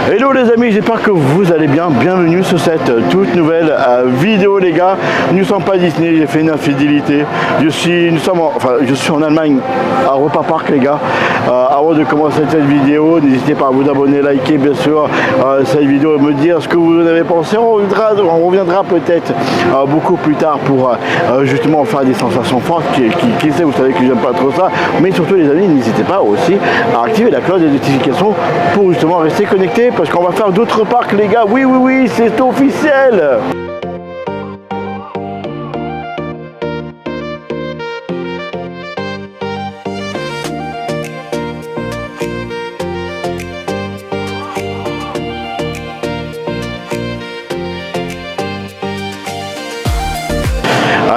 Hello les amis, j'espère que vous allez bien. Bienvenue sur cette toute nouvelle vidéo les gars. Nous ne sommes pas à Disney, j'ai fait une infidélité. Je suis en Allemagne, à Europa Park les gars. Avant de commencer cette vidéo, n'hésitez pas à vous abonner, liker bien sûr cette vidéo et me dire ce que vous en avez pensé. On reviendra peut-être beaucoup plus tard pour justement faire des sensations fortes. Qui sait, vous savez que j'aime pas trop ça. Mais surtout les amis, n'hésitez pas aussi à activer la cloche des notifications pour justement rester connecté. Parce qu'on va faire d'autres parcs les gars, oui, c'est officiel.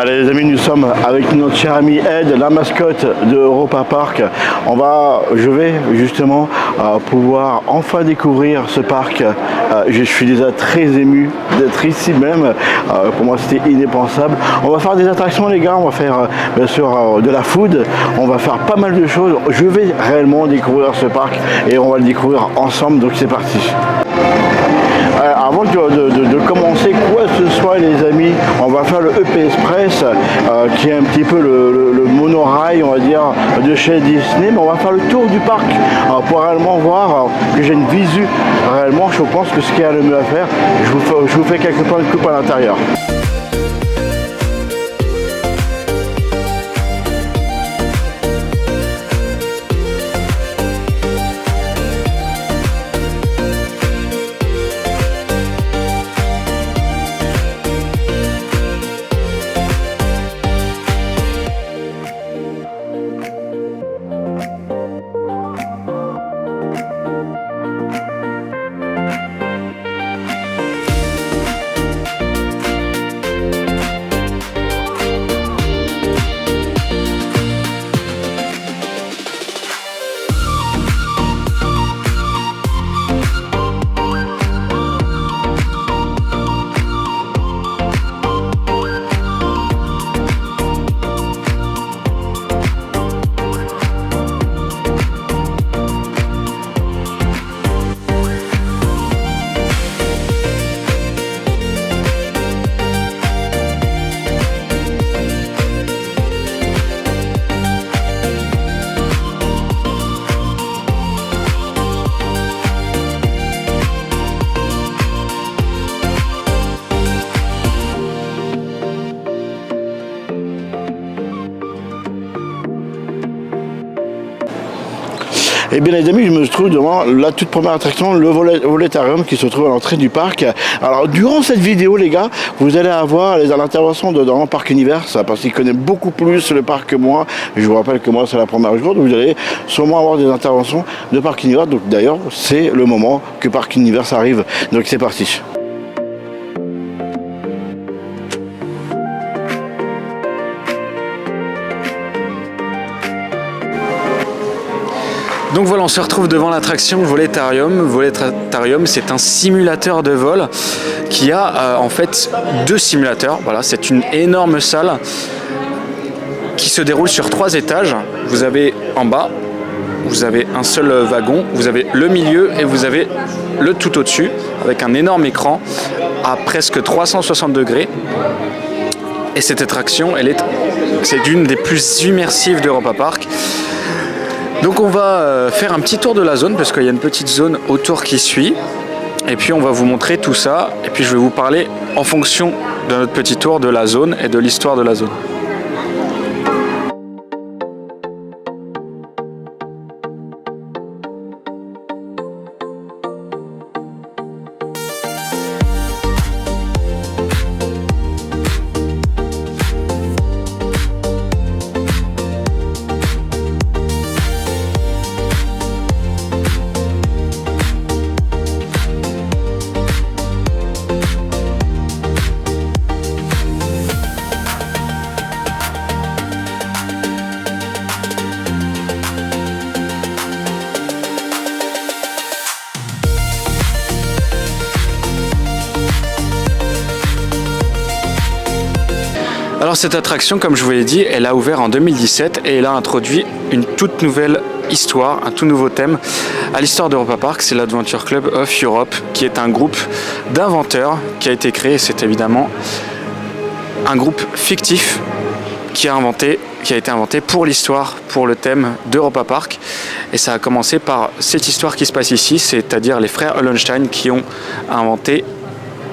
Allez les amis, nous sommes avec notre cher ami Ed, la mascotte de Europa Park. Je vais justement pouvoir enfin découvrir ce parc. Je suis déjà très ému d'être ici même. Pour moi c'était inépensable. On va faire des attractions les gars, on va faire bien sûr de la food, on va faire pas mal de choses. Je vais réellement découvrir ce parc et on va le découvrir ensemble, donc c'est parti. Avant de commencer quoi que ce soit les amis, on va faire le EP Express qui est un petit peu le monorail on va dire de chez Disney, mais on va faire le tour du parc pour réellement voir que j'ai une visu réellement. Je pense que ce qu'il y a le mieux à faire, je vous fais quelques points de coupe à l'intérieur. Et bien les amis, je me trouve devant la toute première attraction, le Voletarium qui se trouve à l'entrée du parc. Alors durant cette vidéo les gars, vous allez avoir l'intervention dans le parc Univers, parce qu'il connaît beaucoup plus le parc que moi. Je vous rappelle que moi c'est la première jour, donc vous allez sûrement avoir des interventions de parc Univers. Donc d'ailleurs c'est le moment que parc Univers arrive. Donc c'est parti. Donc voilà, on se retrouve devant l'attraction Voletarium. Voletarium, c'est un simulateur de vol qui a en fait deux simulateurs. Voilà, c'est une énorme salle qui se déroule sur 3 étages. Vous avez en bas, vous avez un seul wagon, vous avez le milieu et vous avez le tout au-dessus avec un énorme écran à presque 360 degrés. Et cette attraction, c'est une des plus immersives d'Europa Park. Donc on va faire un petit tour de la zone parce qu'il y a une petite zone autour qui suit et puis on va vous montrer tout ça et puis je vais vous parler en fonction de notre petit tour de la zone et de l'histoire de la zone. Alors cette attraction, comme je vous l'ai dit, elle a ouvert en 2017 et elle a introduit une toute nouvelle histoire, un tout nouveau thème à l'histoire d'Europa Park. C'est l'Adventure Club of Europe, qui est un groupe d'inventeurs qui a été créé. C'est évidemment un groupe fictif qui a été inventé pour l'histoire, pour le thème d'Europa Park. Et ça a commencé par cette histoire qui se passe ici, c'est-à-dire les frères Hollenstein qui ont inventé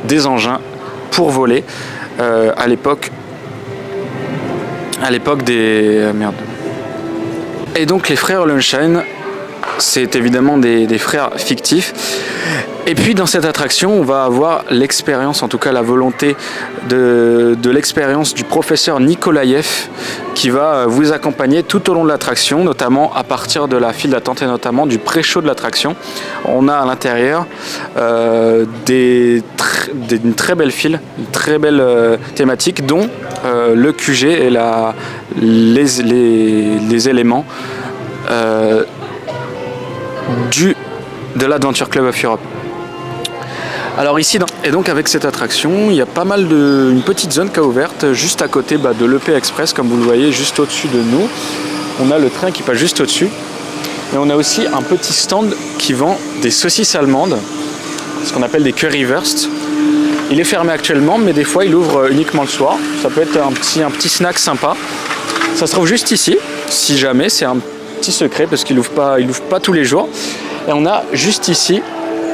des engins pour voler à l'époque des... merde. Et donc les frères Hollenstein, c'est évidemment des frères fictifs. Et puis dans cette attraction, on va avoir l'expérience, en tout cas la volonté de l'expérience du professeur Nikolaïev qui va vous accompagner tout au long de l'attraction, notamment à partir de la file d'attente et notamment du pré-show de l'attraction. On a à l'intérieur une très belle file, une très belle thématique, dont le QG et les éléments de l'Adventure Club of Europe. Alors ici, et donc avec cette attraction, il y a pas mal une petite zone qui a ouverte juste à côté de l'EP Express, comme vous le voyez, juste au-dessus de nous. On a le train qui passe juste au-dessus. Et on a aussi un petit stand qui vend des saucisses allemandes, ce qu'on appelle des currywurst. Il est fermé actuellement, mais des fois il ouvre uniquement le soir. Ça peut être un petit snack sympa. Ça se trouve juste ici, si jamais, c'est un petit secret parce qu'il ouvre pas tous les jours. Et on a juste ici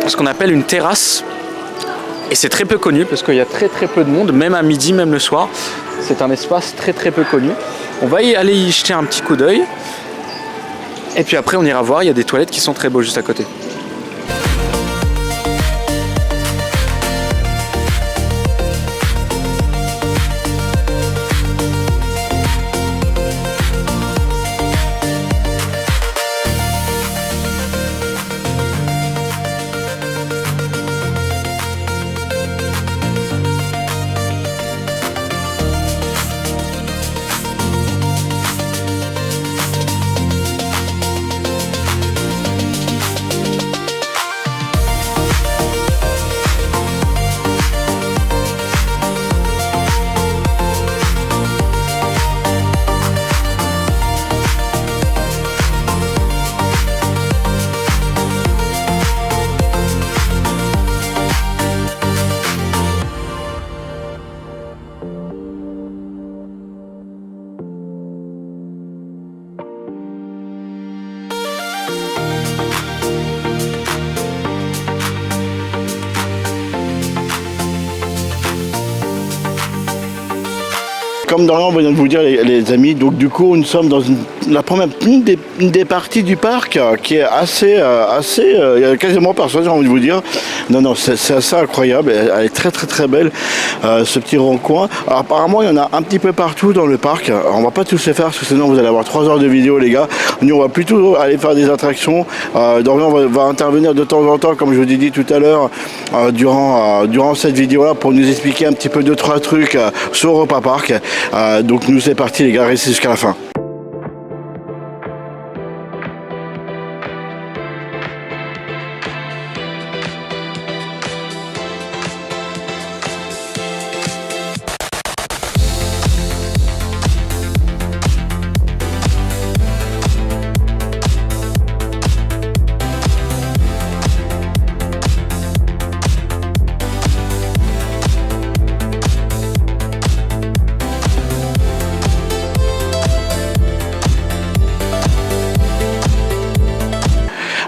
ce qu'on appelle une terrasse. Et c'est très peu connu parce qu'il y a très peu de monde, même à midi, même le soir. C'est un espace très peu connu. On va aller y jeter un petit coup d'œil. Et puis après on ira voir, il y a des toilettes qui sont très beaux juste à côté. Comme Dorian vient de vous dire, les amis, donc du coup nous sommes dans une des parties du parc qui est assez, il y a quasiment personne, j'ai envie de vous dire. Non, c'est assez incroyable, elle est très belle, ce petit rond-coin. Alors, apparemment il y en a un petit peu partout dans le parc. On va pas tous les faire parce que sinon vous allez avoir 3 heures de vidéo, les gars. Nous on va plutôt aller faire des attractions. Dorian va intervenir de temps en temps, comme je vous ai dit tout à l'heure, durant cette vidéo là, pour nous expliquer un petit peu 2-3 trucs sur Europa Park. Donc nous c'est parti les gars, restez jusqu'à la fin.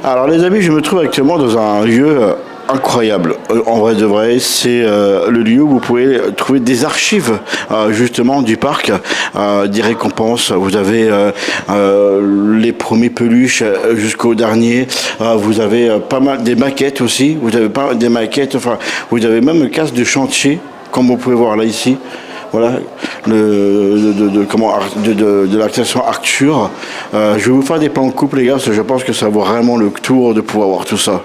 Alors les amis, je me trouve actuellement dans un lieu incroyable. En vrai de vrai, c'est le lieu où vous pouvez trouver des archives justement du parc, des récompenses. Vous avez les premiers peluches jusqu'au dernier. Vous avez pas mal des maquettes aussi. Vous avez pas des maquettes. Enfin, vous avez même une case de chantier, comme vous pouvez voir là ici. Voilà, de l'action Arthur. Je vais vous faire des plans de coupe les gars, parce que je pense que ça vaut vraiment le tour de pouvoir voir tout ça.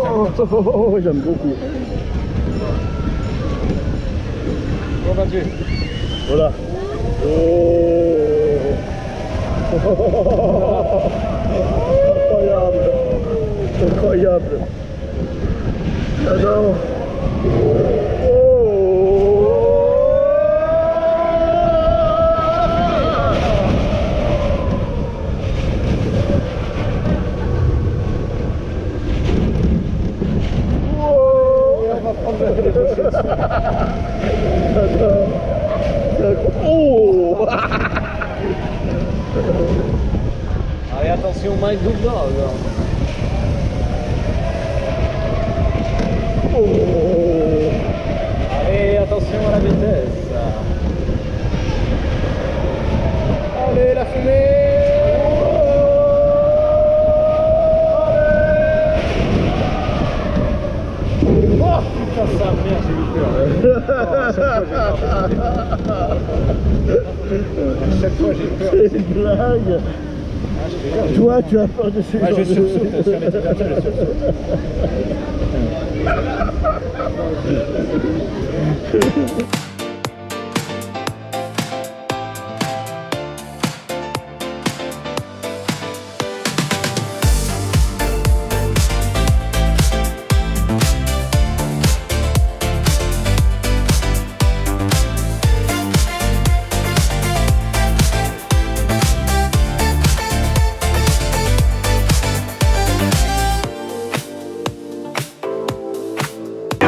Oh, j'aime beaucoup. Bon, Mathieu. Voilà. Incroyable. Incroyable. J'adore. Oh. Allez, attention, Mike double là. Allez, attention à la vitesse. Allez, la fumée. Oh putain, ça merde, j'ai eu peur. À chaque fois j'ai peur. C'est une blague. Toi, tu as peur de ces gens. Je sursaute sur les températures, je sursaute.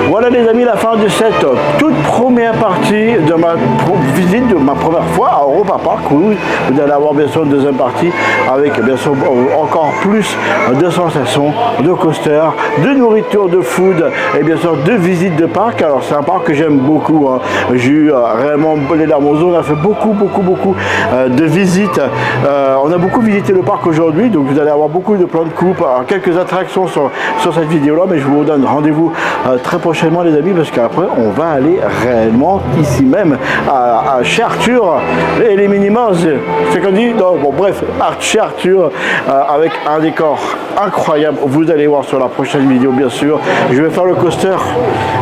Voilà les amis, la fin de cette toute première partie de ma visite, de ma première fois à Europa Park, où vous allez avoir bien sûr une deuxième partie avec bien sûr encore plus de sensations, de coasters, de nourriture, de food et bien sûr de visites de parc. Alors c'est un parc que j'aime beaucoup, hein. J'ai eu réellement les larmes aux yeux, on a fait beaucoup de visites. On a beaucoup visité le parc aujourd'hui, donc vous allez avoir beaucoup de plans de coupe, quelques attractions sur cette vidéo là, mais je vous donne rendez-vous très prochainement les amis, parce qu'après on va aller réellement ici même à chez Arthur et les Minimals, c'est qu'on dit, non, bon bref, chez Arthur avec un décor incroyable. Vous allez voir sur la prochaine vidéo bien sûr. Je vais faire le coaster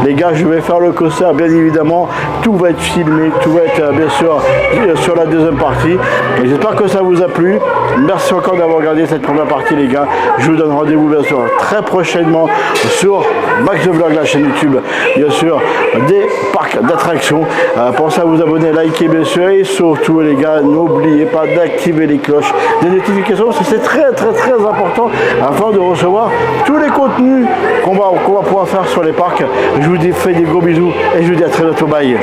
les gars, je vais faire le coaster bien évidemment, tout va être filmé, tout va être bien sûr sur la deuxième partie. J'espère que ça vous a plu. Merci encore d'avoir regardé cette première partie les gars. Je vous donne rendez-vous bien sûr très prochainement sur Max the Vlog, la chaîne YouTube bien sûr des parcs d'attractions. Pensez à vous abonner, liker bien sûr, et surtout les gars n'oubliez pas d'activer les cloches des notifications, c'est très important afin de recevoir tous les contenus qu'on va pouvoir faire sur les parcs. Je vous fais des gros bisous et je vous dis à très bientôt, bye.